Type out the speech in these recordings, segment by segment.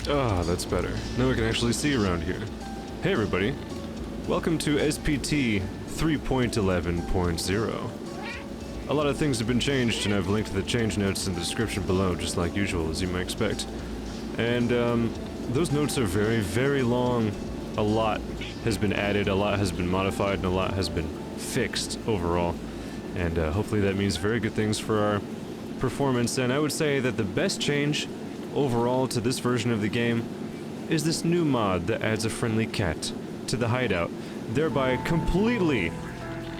Ah, that's better. Now I can actually see around here. Hey everybody, welcome to SPT 3.11.0. A lot of things have been changed, and I've linked the change notes in the description below, just like usual, as you might expect. And those notes are very, very long. A lot has been added, a lot has been modified, and a lot has been fixed overall. And hopefully that means very good things for our performance. And I would say that the best change overall to this version of the game is this new mod that adds a friendly cat to the hideout, thereby completely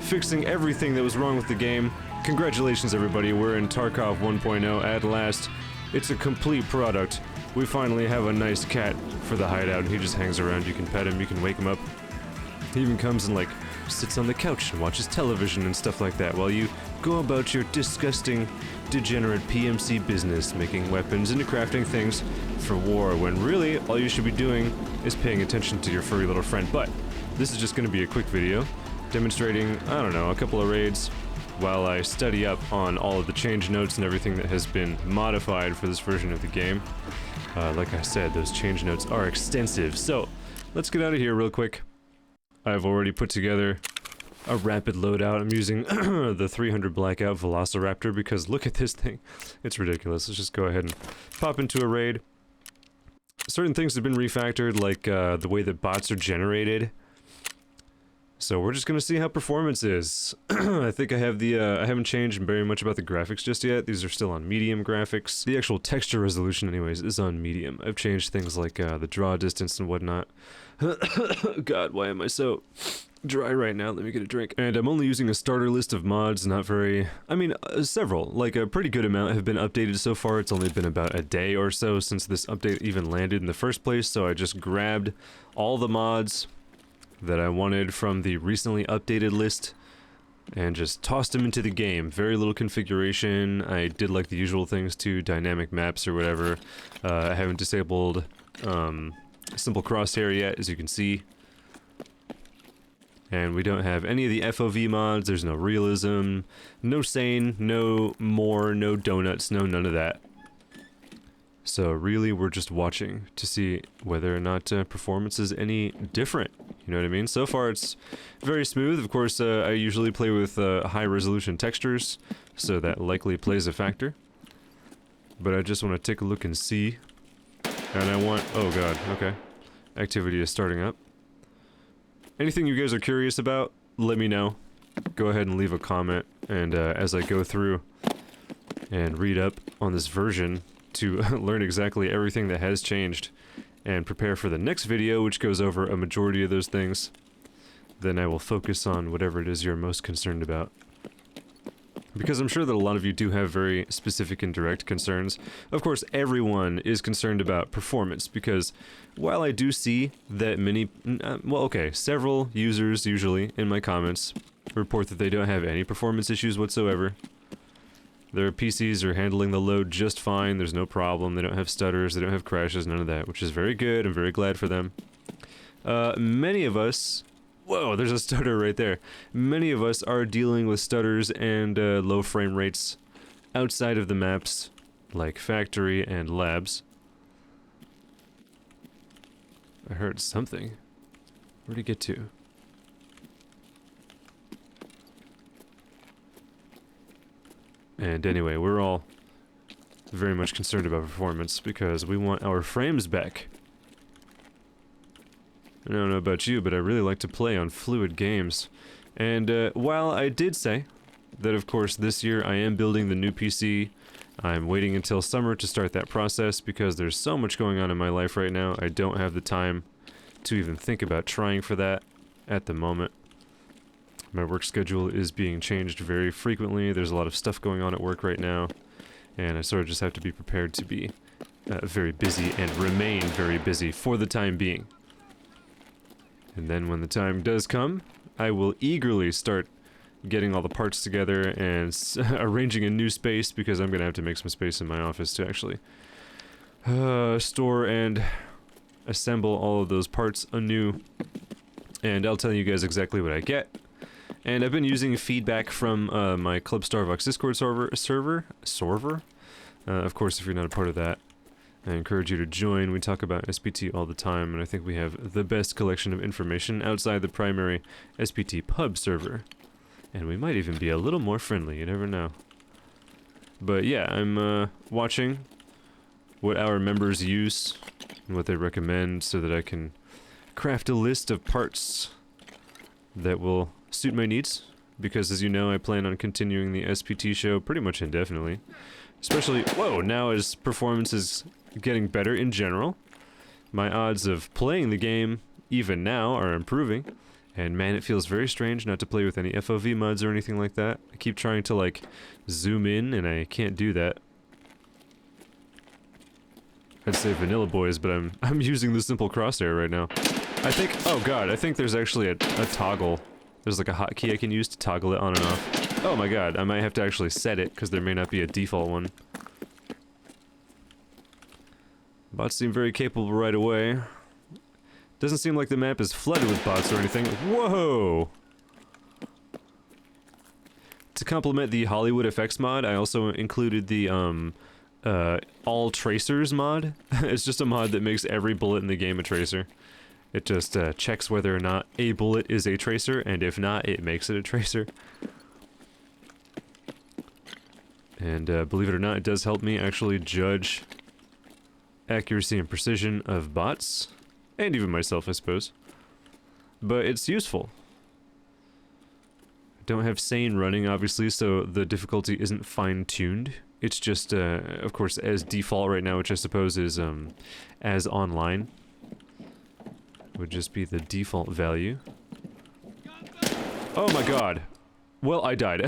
fixing everything that was wrong with the game. Congratulations everybody, we're in Tarkov 1.0 at last. It's a complete product. We finally have a nice cat for the hideout, and he just hangs around. You can pet him, you can wake him up. He even comes and like sits on the couch and watches television and stuff like that while you go about your disgusting, degenerate PMC business, making weapons and crafting things for war, when really all you should be doing is paying attention to your furry little friend. But this is just going to be a quick video demonstrating, I don't know, a couple of raids while I study up on all of the change notes and everything that has been modified for this version of the game. Like I said, those change notes are extensive, so let's get out of here real quick. I've already put together a rapid loadout. I'm using the 300 Blackout Velociraptor because look at this thing. It's ridiculous. Let's just go ahead and pop into a raid. Certain things have been refactored, like the way that bots are generated. So we're just gonna see how performance is. I think I have the, I haven't changed very much about the graphics just yet. These are still on medium graphics. The actual texture resolution anyways is on medium. I've changed things like the draw distance and whatnot. God, why am I so dry right now? Let me get a drink. And I'm only using a starter list of mods, not very... I mean, several. Like, a pretty good amount have been updated so far. It's only been about a day or so since this update even landed in the first place, so I just grabbed all the mods that I wanted from the recently updated list and just tossed them into the game. Very little configuration. I did like the usual things too, dynamic maps or whatever. I haven't disabled simple crosshair yet, as you can see. And we don't have any of the FOV mods. There's no realism, no sane, no more, no donuts, no none of that. So really we're just watching to see whether or not performance is any different. You know what I mean? So far it's very smooth. Of course, I usually play with high resolution textures, so that likely plays a factor. But I just want to take a look and see. And I want... oh god, okay. Activity is starting up. Anything you guys are curious about, let me know. Go ahead and leave a comment, and as I go through and read up on this version to learn exactly everything that has changed and prepare for the next video, which goes over a majority of those things, then I will focus on whatever it is you're most concerned about. Because I'm sure that a lot of you do have very specific and direct concerns. Of course, everyone is concerned about performance, because while I do see that many, well, okay, several users usually in my comments report that they don't have any performance issues whatsoever. Their PCs are handling the load just fine, there's no problem, they don't have stutters, they don't have crashes, none of that, which is very good. I'm very glad for them. Many of us... whoa, there's a stutter right there. Many of us are dealing with stutters and low frame rates outside of the maps, like factory and labs. I heard something. Where'd it get to? And anyway, we're all very much concerned about performance because we want our frames back. I don't know about you, but I really like to play on fluid games. And while I did say that of course this year I am building the new PC, I'm waiting until summer to start that process because there's so much going on in my life right now. I don't have the time to even think about trying for that at the moment. My work schedule is being changed very frequently. There's a lot of stuff going on at work right now, and I sort of just have to be prepared to be very busy and remain very busy for the time being. And then when the time does come, I will eagerly start getting all the parts together and arranging a new space, because I'm going to have to make some space in my office to actually store and assemble all of those parts anew. And I'll tell you guys exactly what I get. And I've been using feedback from my Club StarVox Discord server. Of course, if you're not a part of that, I encourage you to join. We talk about SPT all the time, and I think we have the best collection of information outside the primary SPT pub server. And we might even be a little more friendly, you never know. But yeah, I'm watching what our members use and what they recommend so that I can craft a list of parts that will suit my needs. Because as you know, I plan on continuing the SPT show pretty much indefinitely. Especially, whoa, now as performance is getting better in general. My odds of playing the game, even now, are improving. And man, it feels very strange not to play with any FOV mods or anything like that. I keep trying to, like, zoom in, and I can't do that. I'd say Vanilla Boys, but I'm using the simple crosshair right now. I think, oh god, I think there's actually a toggle. There's like a hotkey I can use to toggle it on and off. Oh my god, I might have to actually set it, because there may not be a default one. Bots seem very capable right away. Doesn't seem like the map is flooded with bots or anything. Whoa! To complement the Hollywood effects mod, I also included the, all tracers mod. It's just a mod that makes every bullet in the game a tracer. It just, checks whether or not a bullet is a tracer, and if not, it makes it a tracer. And, believe it or not, it does help me actually judge accuracy and precision of bots. And even myself, I suppose. But it's useful. I don't have Sane running, obviously, so the difficulty isn't fine-tuned. It's just, of course, as default right now, which I suppose is, as online. Would just be the default value. Oh my god! Well, I died.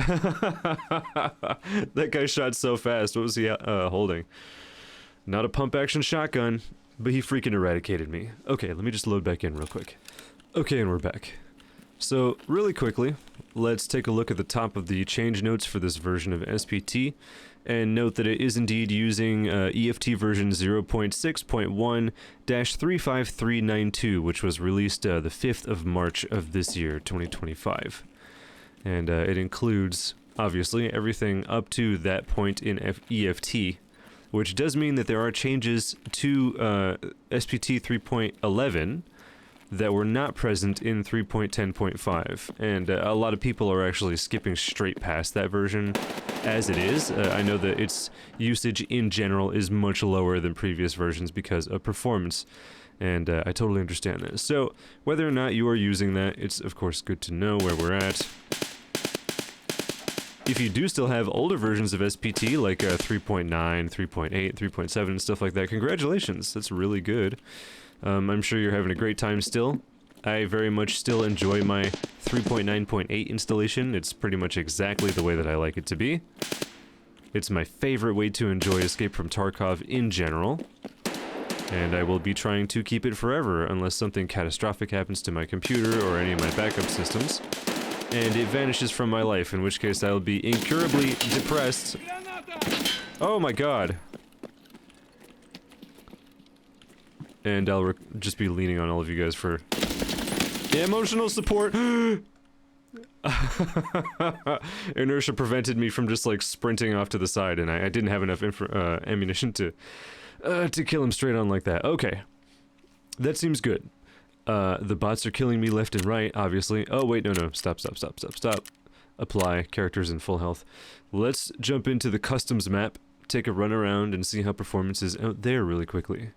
That guy shot so fast. What was he, holding? Not a pump-action shotgun. But he freaking eradicated me. Okay, let me just load back in real quick. Okay, and we're back. So, really quickly, let's take a look at the top of the change notes for this version of SPT, and note that it is indeed using EFT version 0.6.1-35392, which was released the 5th of March of this year, 2025. And it includes, obviously, everything up to that point in EFT, which does mean that there are changes to SPT 3.11 that were not present in 3.10.5, and a lot of people are actually skipping straight past that version as it is. I know that its usage in general is much lower than previous versions because of performance, and I totally understand that. So, whether or not you are using that, it's of course good to know where we're at. If you do still have older versions of SPT, like 3.9, 3.8, 3.7, and stuff like that, congratulations, that's really good. I'm sure you're having a great time still. I very much still enjoy my 3.9.8 installation. It's pretty much exactly the way that I like it to be. It's my favorite way to enjoy Escape from Tarkov in general. And I will be trying to keep it forever, unless something catastrophic happens to my computer or any of my backup systems. And it vanishes from my life, in which case I'll be incurably depressed. Oh my god. And I'll just be leaning on all of you guys for emotional support. Inertia prevented me from just like sprinting off to the side, and I didn't have enough ammunition to kill him straight on like that. Okay. That seems good. The bots are killing me left and right, obviously. Oh, wait, no. Stop. Apply. Characters in full health. Let's jump into the customs map, take a run around, and see how performance is out there really quickly.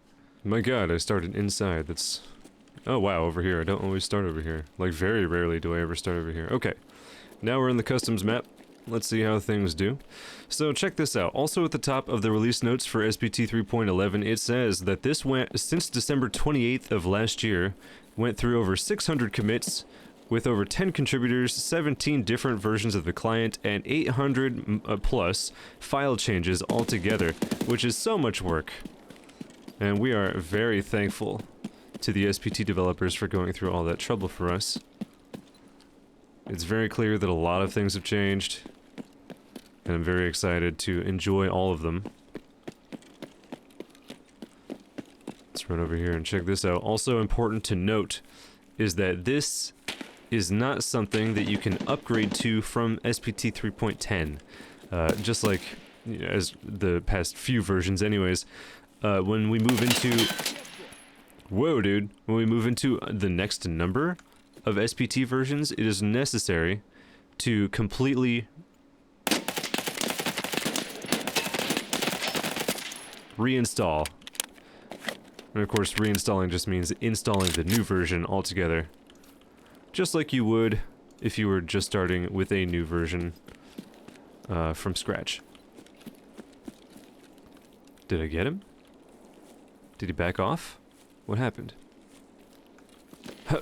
My god, I started inside. That's... Oh, wow, over here. I don't always start over here. Like, very rarely do I ever start over here. Okay. Now we're in the customs map. Let's see how things do. So check this out. Also at the top of the release notes for SPT 3.11, it says that this went, since December 28th of last year, went through over 600 commits, with over 10 contributors, 17 different versions of the client, and 800 plus file changes altogether, which is so much work. And we are very thankful to the SPT developers for going through all that trouble for us. It's very clear that a lot of things have changed, and I'm very excited to enjoy all of them. Let's run over here and check this out. Also important to note is that this is not something that you can upgrade to from SPT 3.10. Just like, as the past few versions anyways, when we move into... Whoa, dude. When we move into the next number of SPT versions, it is necessary to completely reinstall. And of course, reinstalling just means installing the new version altogether. Just like you would if you were just starting with a new version from scratch. Did I get him? Did he back off? What happened? Huh.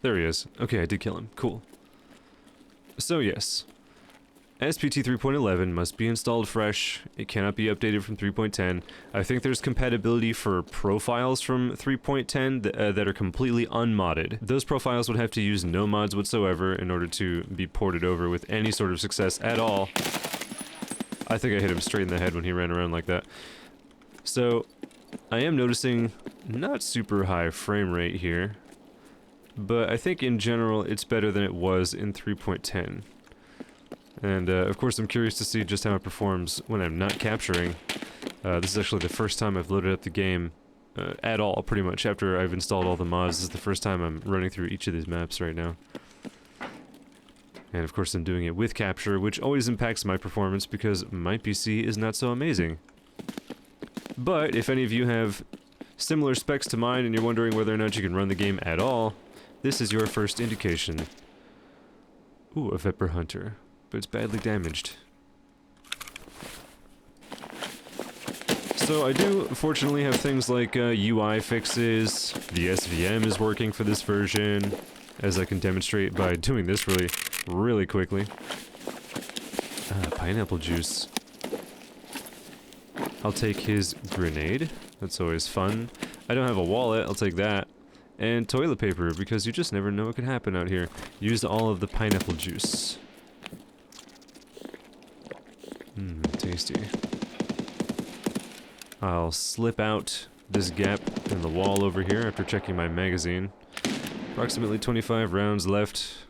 There he is. Okay, I did kill him. Cool. So yes, SPT 3.11 must be installed fresh. It cannot be updated from 3.10. I think there's compatibility for profiles from 3.10 that are completely unmodded. Those profiles would have to use no mods whatsoever in order to be ported over with any sort of success at all. I think I hit him straight in the head when he ran around like that. So, I am noticing not super high frame rate here, but I think in general it's better than it was in 3.10. And of course I'm curious to see just how it performs when I'm not capturing. This is actually the first time I've loaded up the game at all, pretty much, after I've installed all the mods. This is the first time I'm running through each of these maps right now. And of course I'm doing it with capture, which always impacts my performance because my PC is not so amazing. But if any of you have similar specs to mine and you're wondering whether or not you can run the game at all, this is your first indication. Ooh, a Viper Hunter, but it's badly damaged. So I do fortunately have things like UI fixes. The SVM is working for this version, as I can demonstrate by doing this really quickly. Pineapple juice. I'll take his grenade. That's always fun. I don't have a wallet, I'll take that. And toilet paper, because you just never know what could happen out here. Use all of the pineapple juice. Tasty. I'll slip out this gap in the wall over here after checking my magazine. Approximately 25 rounds left.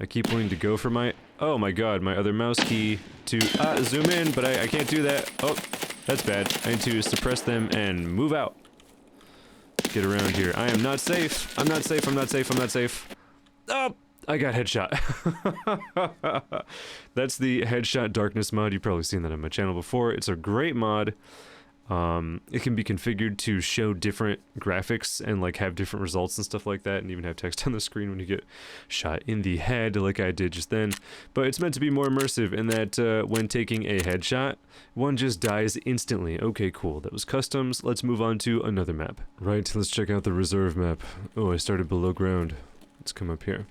I keep wanting to go for my... Oh my god, my other mouse key to zoom in, but I can't do that. Oh, that's bad. I need to suppress them and move out. Get around here. I am not safe. I'm not safe. I'm not safe. I'm not safe. Oh, I got headshot. That's the headshot darkness mod. You've probably seen that on my channel before. It's a great mod. It can be configured to show different graphics and like have different results and stuff like that, and even have text on the screen when you get shot in the head like I did just then. But it's meant to be more immersive in that when taking a headshot, one just dies instantly. Okay, cool. That was customs. Let's move on to another map. Right, let's check out the reserve map. Oh, I started below ground. Let's come up here.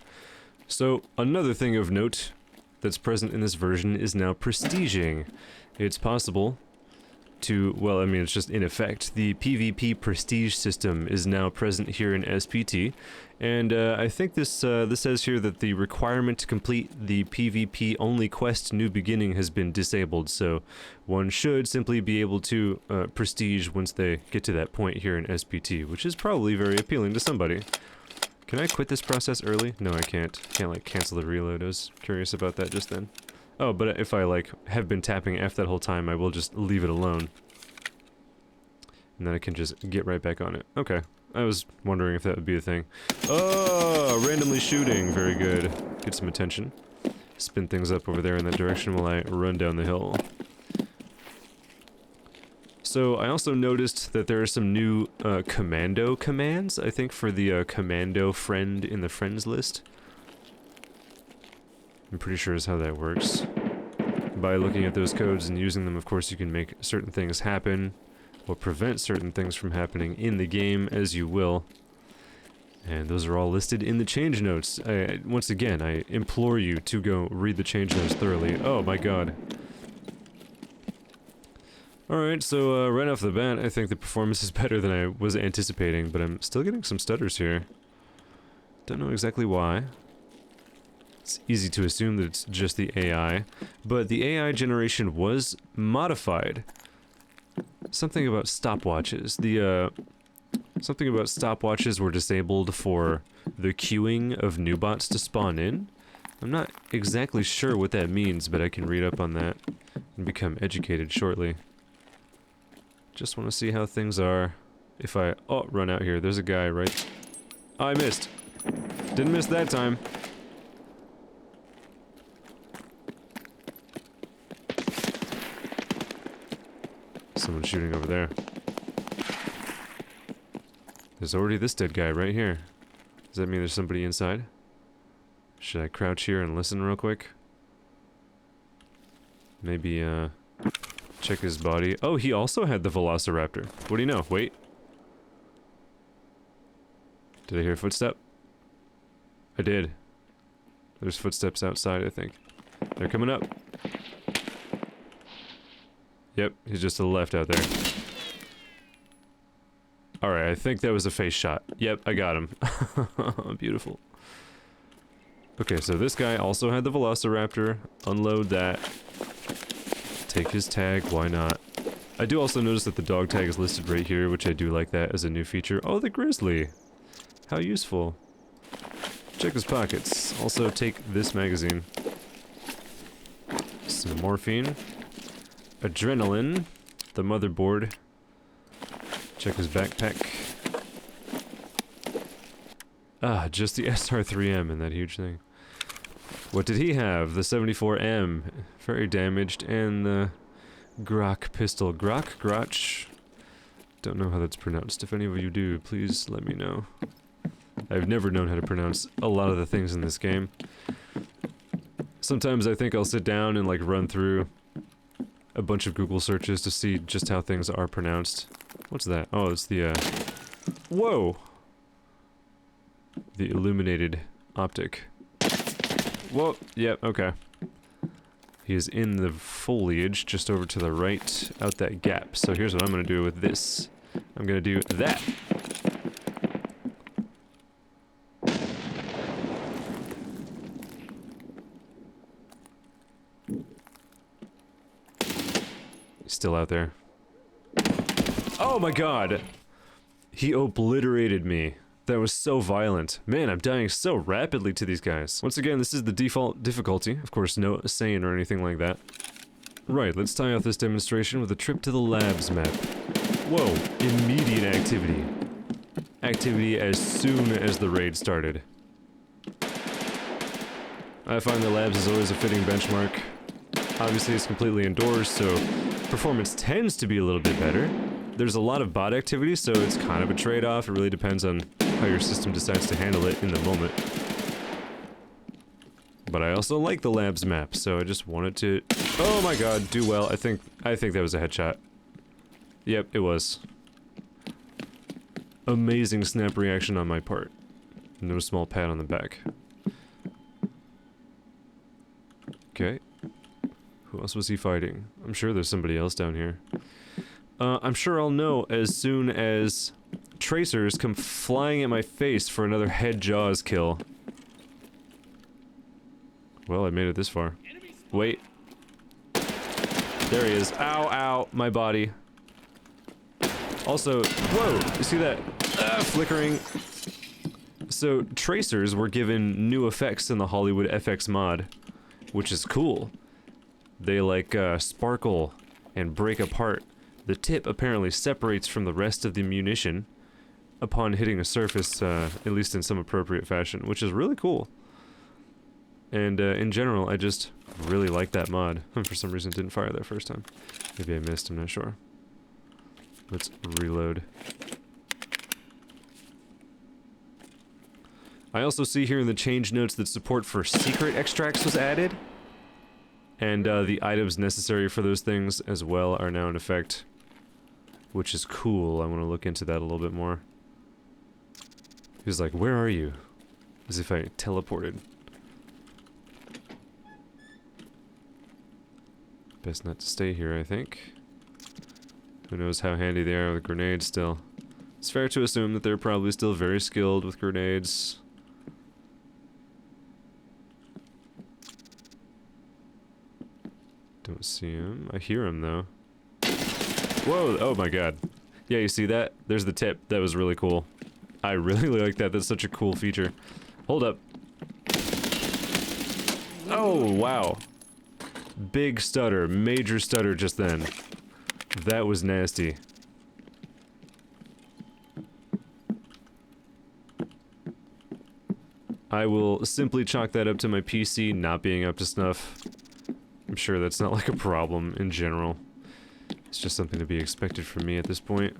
So, another thing of note that's present in this version is now prestiging. It's possible to, well, I mean, it's just in effect. The PvP prestige system is now present here in SPT, and I think this this says here that the requirement to complete the PvP only quest New Beginning has been disabled, so one should simply be able to prestige once they get to that point here in SPT, which is probably very appealing to somebody. Can I quit this process early? No, I can't. Can't, like, cancel the reload. I was curious about that just then. Oh, but if I, like, have been tapping F that whole time, I will just leave it alone. And then I can just get right back on it. Okay. I was wondering if that would be a thing. Oh, randomly shooting. Very good. Get some attention. Spin things up over there in that direction while I run down the hill. So, I also noticed that there are some new commando commands, I think, for the commando friend in the friends list. I'm pretty sure is how that works. By looking at those codes and using them, of course, you can make certain things happen, or prevent certain things from happening in the game as you will. And those are all listed in the change notes. Once again, I implore you to go read the change notes thoroughly. Oh my god. Alright, so right off the bat, I think the performance is better than I was anticipating, but I'm still getting some stutters here. Don't know exactly why. It's easy to assume that it's just the AI, but the AI generation was modified. Something about stopwatches. Something about stopwatches were disabled for the queuing of new bots to spawn in. I'm not exactly sure what that means, but I can read up on that and become educated shortly. Just want to see how things are. If I... Oh, run out here. There's a guy, right? Oh, I missed. Didn't miss that time. Someone shooting over there. There's already this dead guy right here. Does that mean there's somebody inside? Should I crouch here and listen real quick? Maybe, check his body. Oh, he also had the Velociraptor. What do you know? Wait. Did I hear a footstep? I did. There's footsteps outside, I think. They're coming up. Yep, he's just to the left out there. Alright, I think that was a face shot. Yep, I got him. Beautiful. Okay, so this guy also had the Velociraptor. Unload that. Take his tag, why not? I do also notice that the dog tag is listed right here, which I do like that as a new feature. Oh, the grizzly! How useful. Check his pockets. Also take this magazine. Some morphine. Adrenaline. The motherboard. Check his backpack. Ah, just the SR3M and that huge thing. What did he have? The 74M. Very damaged. And the Grok pistol. Grotch. Don't know how that's pronounced. If any of you do, please let me know. I've never known how to pronounce a lot of the things in this game. Sometimes I think I'll sit down and like run through a bunch of Google searches to see just how things are pronounced. What's that? Oh, it's the, whoa! The illuminated optic. Whoa, yep, okay. He is in the foliage just over to the right, out that gap. So here's what I'm gonna do with this. I'm gonna do that. He's still out there. Oh my god! He obliterated me. That was so violent. Man, I'm dying so rapidly to these guys. Once again, this is the default difficulty. Of course, no sane or anything like that. Right, let's tie off this demonstration with a trip to the labs map. Whoa, immediate activity. Activity as soon as the raid started. I find the labs is always a fitting benchmark. Obviously, it's completely indoors, so performance tends to be a little bit better. There's a lot of bot activity, so it's kind of a trade-off. It really depends on how your system decides to handle it in the moment. But I also like the labs map, so I just wanted to... Oh my god, do well. I think that was a headshot. Yep, it was. Amazing snap reaction on my part. No small pat on the back. Okay. Who else was he fighting? I'm sure there's somebody else down here. I'm sure I'll know as soon as tracers come flying at my face for another head jaws kill. Well, I made it this far. Wait. There he is. Ow, ow, my body. Also, whoa, you see that? Flickering. So, tracers were given new effects in the Hollywood FX mod, which is cool. They like sparkle and break apart. The tip apparently separates from the rest of the munition upon hitting a surface, at least in some appropriate fashion, which is really cool. And in general, I just really like that mod. For some reason, it didn't fire that first time. Maybe I missed, I'm not sure. Let's reload. I also see here in the change notes that support for secret extracts was added. And the items necessary for those things as well are now in effect. Which is cool. I want to look into that a little bit more. He's like, where are you? As if I teleported. Best not to stay here, I think. Who knows how handy they are with grenades still. It's fair to assume that they're probably still very skilled with grenades. Don't see him. I hear him though. Whoa, oh my god. Yeah, you see that? There's the tip. That was really cool. I really like that. That's such a cool feature. Hold up. Oh, wow. Big stutter, major stutter just then. That was nasty. I will simply chalk that up to my PC not being up to snuff. I'm sure that's not like a problem in general. It's just something to be expected from me at this point.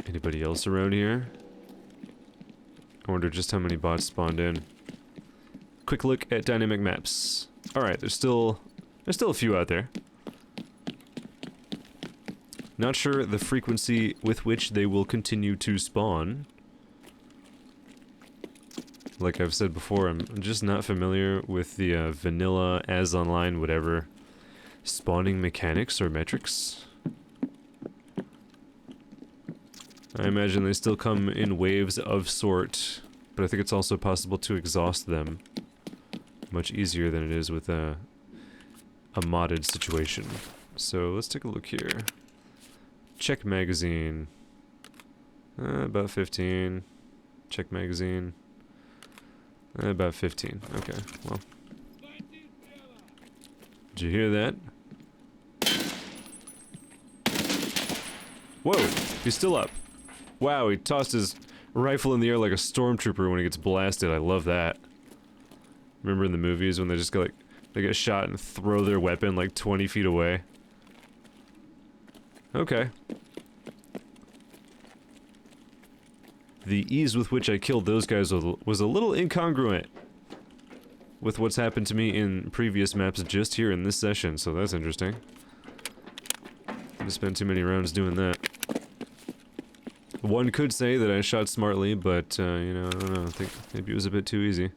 Anybody else around here? I wonder just how many bots spawned in. Quick look at dynamic maps. Alright, there's still a few out there. Not sure the frequency with which they will continue to spawn. Like I've said before, I'm just not familiar with the vanilla, as online, whatever, spawning mechanics or metrics. I imagine they still come in waves of sort, but I think it's also possible to exhaust them much easier than it is with a modded situation. So let's take a look here. Check magazine. About 15. Check magazine. About 15. Okay, well. Did you hear that? Whoa! He's still up. Wow, he tossed his rifle in the air like a stormtrooper when he gets blasted. I love that. Remember in the movies when they just go like, they get shot and throw their weapon like 20 feet away? Okay. The ease with which I killed those guys was a little incongruent with what's happened to me in previous maps just here in this session, so that's interesting. Didn't spend too many rounds doing that. One could say that I shot smartly, but, you know, I don't know, I think maybe it was a bit too easy.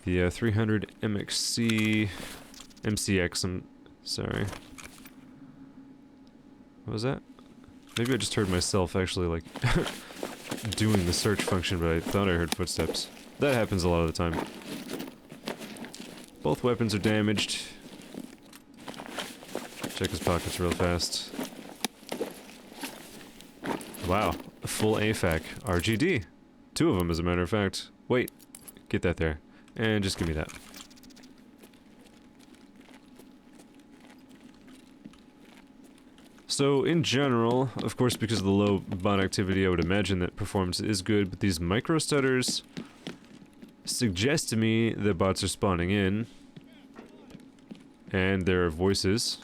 The 300 MCX, I'm sorry. What was that? Maybe I just heard myself actually, like, doing the search function, but I thought I heard footsteps. That happens a lot of the time. Both weapons are damaged. Check his pockets real fast. Wow, a full AFAC. RGD. 2 of them, as a matter of fact. Wait, get that there. And just give me that. So, in general, of course, because of the low bot activity, I would imagine that performance is good, but these micro stutters suggest to me that bots are spawning in. And there are voices.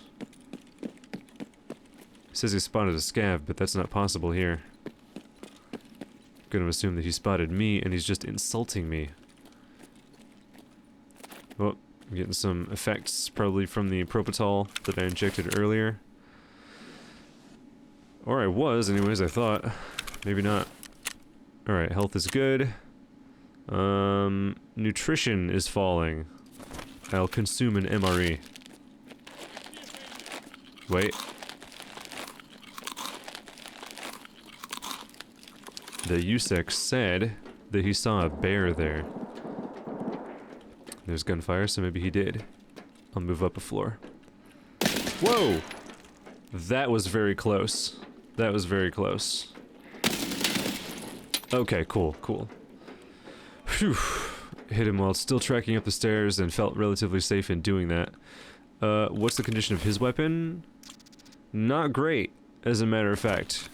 It says he spotted a scav, but that's not possible here. I'm gonna assume that he spotted me, and he's just insulting me. Oh, I'm getting some effects, probably from the propofol that I injected earlier. Or I was, anyways, I thought. Maybe not. Alright, health is good. Nutrition is falling. I'll consume an MRE. Wait. The USEC said that he saw a bear there. There's gunfire, so maybe he did. I'll move up a floor. Whoa! That was very close. That was very close. Okay, cool, cool. Phew. Hit him while still tracking up the stairs and felt relatively safe in doing that. What's the condition of his weapon? Not great, as a matter of fact.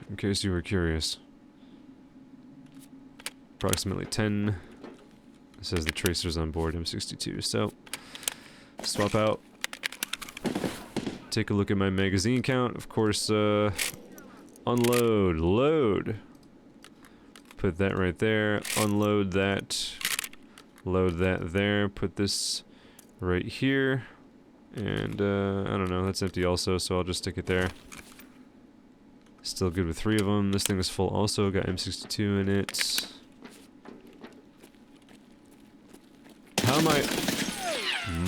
In case you were curious. Approximately 10. It says the tracer's on board, M62, so... swap out. Take a look at my magazine count. Of course, unload, load. Put that right there. Unload that. Load that there. Put this right here. And, I don't know, that's empty also, so I'll just stick it there. Still good with 3 of them. This thing is full also. Got M62 in it. How am I...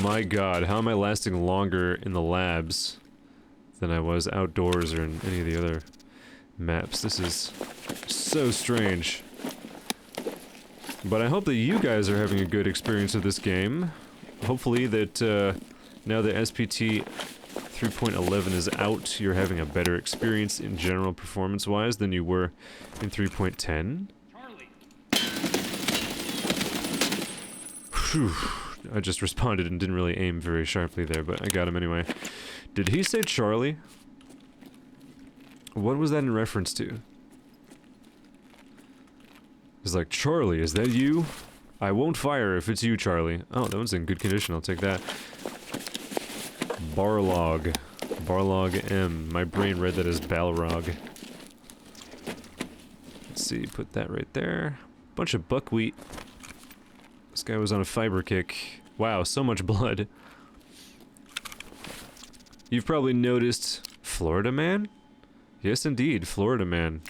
My god, how am I lasting longer in the labs than I was outdoors or in any of the other maps? This is so strange. But I hope that you guys are having a good experience with this game. Hopefully that, now that SPT 3.11 is out, you're having a better experience in general performance-wise than you were in 3.10. Phew. I just responded and didn't really aim very sharply there, but I got him anyway. Did he say Charlie? What was that in reference to? He's like, Charlie, is that you? I won't fire if it's you, Charlie. Oh, that one's in good condition, I'll take that. Barlog. Barlog M. My brain read that as Balrog. Let's see, put that right there. Bunch of buckwheat. This guy was on a fiber kick. Wow, so much blood. You've probably noticed... Florida Man? Yes, indeed, Florida Man.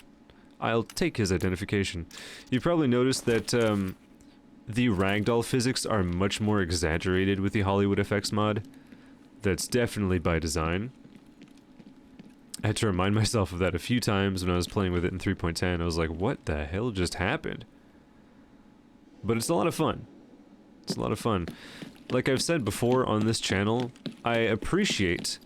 I'll take his identification. You've probably noticed that, the ragdoll physics are much more exaggerated with the Hollywood FX mod. That's definitely by design. I had to remind myself of that a few times when I was playing with it in 3.10. I was like, what the hell just happened? But it's a lot of fun. It's a lot of fun. Like I've said before on this channel, I appreciate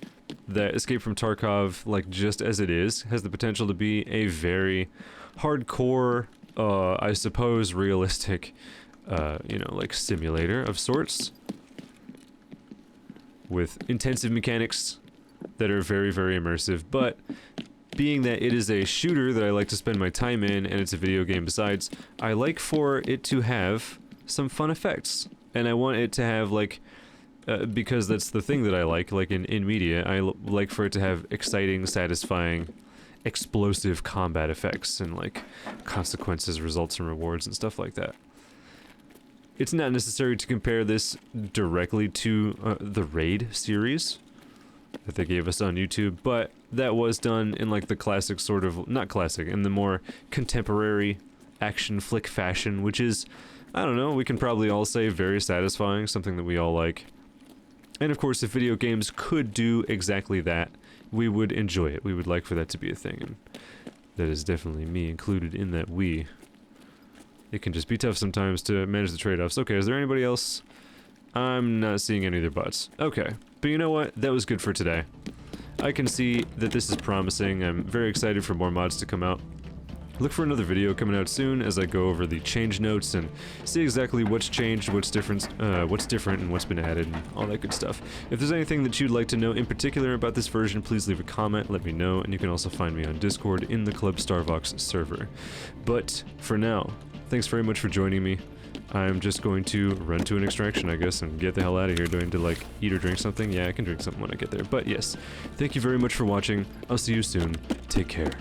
that Escape from Tarkov, like just as it is, has the potential to be a very hardcore, I suppose realistic, you know, like simulator of sorts. With intensive mechanics that are very, very immersive, but being that it is a shooter that I like to spend my time in, and it's a video game besides, I like for it to have some fun effects. And I want it to have, like, because that's the thing that I like in media, I like for it to have exciting, satisfying, explosive combat effects, and, like, consequences, results, and rewards, and stuff like that. It's not necessary to compare this directly to the Raid series that they gave us on YouTube, but that was done in like the classic sort of, not classic, in the more contemporary action flick fashion, which is, I don't know, we can probably all say very satisfying, something that we all like. And of course, if video games could do exactly that, we would enjoy it. We would like for that to be a thing, and that is definitely me included in that we. It can just be tough sometimes to manage the trade-offs. Okay, is there anybody else? I'm not seeing any of their butts. Okay, but you know what? That was good for today. I can see that this is promising. I'm very excited for more mods to come out. Look for another video coming out soon as I go over the change notes and see exactly what's changed, what's different, and what's been added, and all that good stuff. If there's anything that you'd like to know in particular about this version, please leave a comment, let me know, and you can also find me on Discord in the Club StarVox server. But for now, thanks very much for joining me. I'm just going to run to an extraction, I guess, and get the hell out of here. Do I need to, like, eat or drink something? Yeah, I can drink something when I get there. But yes, thank you very much for watching. I'll see you soon. Take care.